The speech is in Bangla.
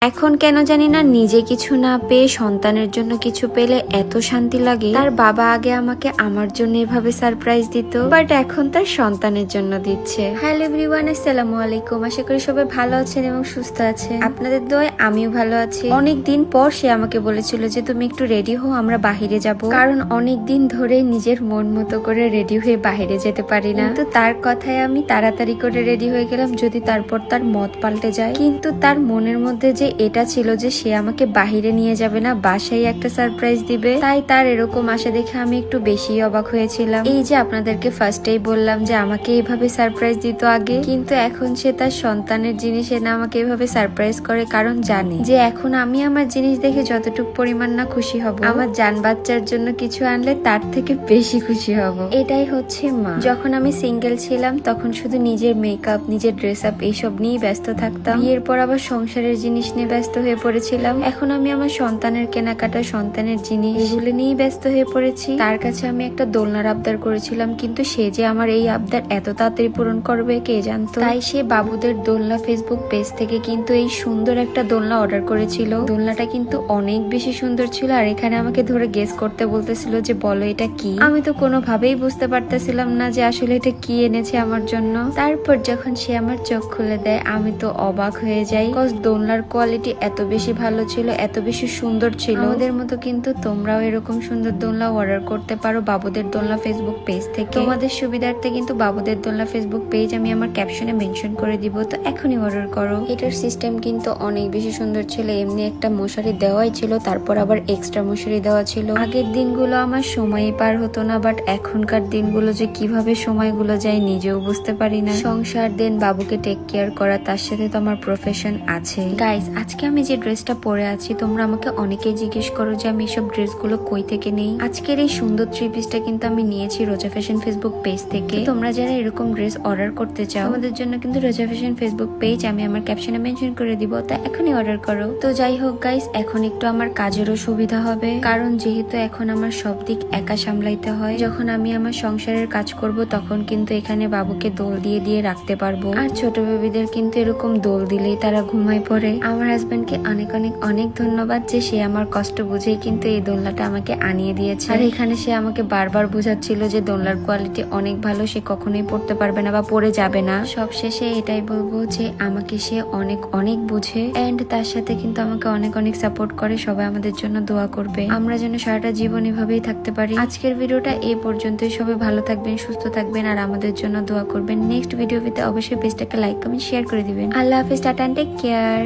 এখন কেন জানি না নিজে কিছু না পেয়ে সন্তানের জন্য কিছু পেলে এত শান্তি লাগে। তার বাবা আগে আমাকে আমার জন্য এভাবে সারপ্রাইজ দিত, বাট এখন তার সন্তানের জন্য দিচ্ছে। হ্যালো এভরিওয়ান, আসসালামু আলাইকুম। আশা করি সবাই ভালো আছেন এবং সুস্থ আছেন। আপনাদের দোয়ায় আমিও ভালো আছি। অনেক দিন পর সে আমাকে বলেছিল যে তুমি একটু রেডি হও, আমরা বাহিরে যাব। কারণ অনেক দিন ধরে নিজের মন মতো করে রেডি হয়ে বাহিরে যেতে পারি না। তো তার কথায় আমি তাড়াতাড়ি করে রেডি হয়ে গেলাম, যদি তারপর তার মত পাল্টে যায়। কিন্তু তার মনের মধ্যে যে এটা ছিল যে সে আমাকে বাহিরে নিয়ে যাবে না, বাসায় একটা সারপ্রাইজ দিবে, তাই তার এরকম আশা দেখে আমি একটু বেশি অবাক হয়েছিলাম। এই যে আপনাদেরকে ফার্স্টেই বললাম যে আমাকে এইভাবে সারপ্রাইজ দিত আগে, কিন্তু এখন সে তার সন্তানের জিনিস এনে আমাকে এভাবে সারপ্রাইজ করে, কারণ জানে যে এখন আমি আমার জিনিস দেখে যতটুকু পরিমাণ না খুশি হব, আমার জান বাচ্চার জন্য কিছু আনলে তার থেকে বেশি খুশি হব। এটাই হচ্ছে মা। যখন আমি সিঙ্গেল ছিলাম তখন শুধু নিজের মেকআপ, নিজের ড্রেস আপ এইসব নিয়েই ব্যস্ত থাকতাম। বিয়ের পর আবার সংসারের জিনিস নিয়ে ব্যস্ত হয়ে পড়েছিলাম। এখন আমি আমার সন্তানের কেনাকাটা, সন্তানের জিনিস এগুলো নিয়েই ব্যস্ত হয়ে পড়েছি। তার কাছে আমি একটা দোলনার আবদার করেছিলাম, কিন্তু সে যে আমার এই আবদার এত তাড়াতাড়ি পূরণ করবে কে জানতো। তাই সে বাবুদের দোলনা ফেসবুক পেজ থেকে কিন্তু এই সুন্দর একটা দোলনা অর্ডার করেছিল। দোলনাটা কিন্তু অনেক বেশি সুন্দর ছিল, আর এখানে আমাকে ধরে গেস করতে বলতেছিল যে বলো এটা কি। আমি তো কোনোভাবেই বুঝতে পারতেছিলাম না যে আসলে এটা কি এনেছে আমার জন্য। তারপর যখন সে আমার চোখ খুলে দেয় আমি তো অবাক হয়ে যাই, কজ দোলনার কোয়ালিটি এত বেশি ভালো ছিল, এত বেশি সুন্দর ছিল। ওদের মতো কিন্তু তোমরাও এরকম সুন্দর দোলনা অর্ডার করতে পারো বাবুদের দোলনা ফেসবুক পেজ থেকে। তোমাদের সুবিধার্থে কিন্তু বাবুদের দোলনা ফেসবুক পেজ আমি আমার ক্যাপশনে মেনশন করে দিব, তো এখনই অর্ডার করো। এটার সিস্টেম কিন্তু অনেক বেশি সুন্দর ছিল। এমনি একটা মশারি দেওয়াই ছিল, তারপর আবার এক্সট্রা মশারি দেওয়া ছিল। আগের দিনগুলো আমার সময়ই পার হতো না, বাট এখনকার দিনগুলো যে কিভাবে সময়গুলো যায় নিজেও বুঝতে পারি না। সংসার দেন, বাবুকে টেক কেয়ার করা, তার সাথে তো আমার প্রফেশন আছে। গাইস, আজকে আমি যে ড্রেসটা পরে আছি তোমরা আমাকে অনেকেই জিজ্ঞেস করো যে আমি এসব ড্রেসগুলো কই থেকে নেই। আজকের এই সুন্দর থ্রি পিসটা কিন্তু আমি নিয়েছি রোজা ফ্যাশন ফেসবুক পেজ থেকে। তোমরা যারা এরকম ড্রেস অর্ডার করতে চাও আমাদের জন্য কিন্তু রোজা ফ্যাশন ফেসবুক পেজ আমি আমার ক্যাপশনে মেনশন করে দিব, তা এখনই অর্ডার করো। তো যাই হোক গাইস, এখন একটু আমার কাজেরও সুবিধা হবে, কারণ যেহেতু এখন আমার সব দিক একা সামলাইতে হয়। যখন আমি আমার সংসারের কাজ করব তখন কিন্তু এখানে বাবুকে দোল দিয়ে দিয়ে রাখতে পারবো। আর ছোট বেবিদের কিন্তু এরকম দোল দিলেই তারা ঘুমায় পড়ে। আমার হাজবেন্ডকে অনেক অনেক অনেক ধন্যবাদ যে সে আমার কষ্ট বুঝেই কিন্তু এই দোলনাটা আমাকে আনিয়ে দিয়েছে। আর এখানে সে আমাকে বারবার বোঝাচ্ছিল যে দোলনার কোয়ালিটি অনেক ভালো, সে কখনোই পড়তে পারবে না বা পড়ে যাবে না। সব শেষে এটাই বলবো যে আমাকে সে অনেক অনেক বুঝে, এন্ড তার সাথে কিন্তু আমাকে অনেক অনেক সাপোর্ট করে। সবাই আমাদের জন্য দোয়া করবে, আমরা যেন সারাটা জীবন এভাবেই থাকতে পারি। আজকের ভিডিওটা এই পর্যন্তই। সবাই ভালো থাকবেন, সুস্থ থাকবেন, আর আমাদের জন্য দোয়া করবেন। নেক্সট ভিডিওতে অবশ্যই পেজটাকে লাইক কমেন্ট শেয়ার করে দিবেন। আল্লাহ হাফেজ, টাটা, টেক কেয়ার।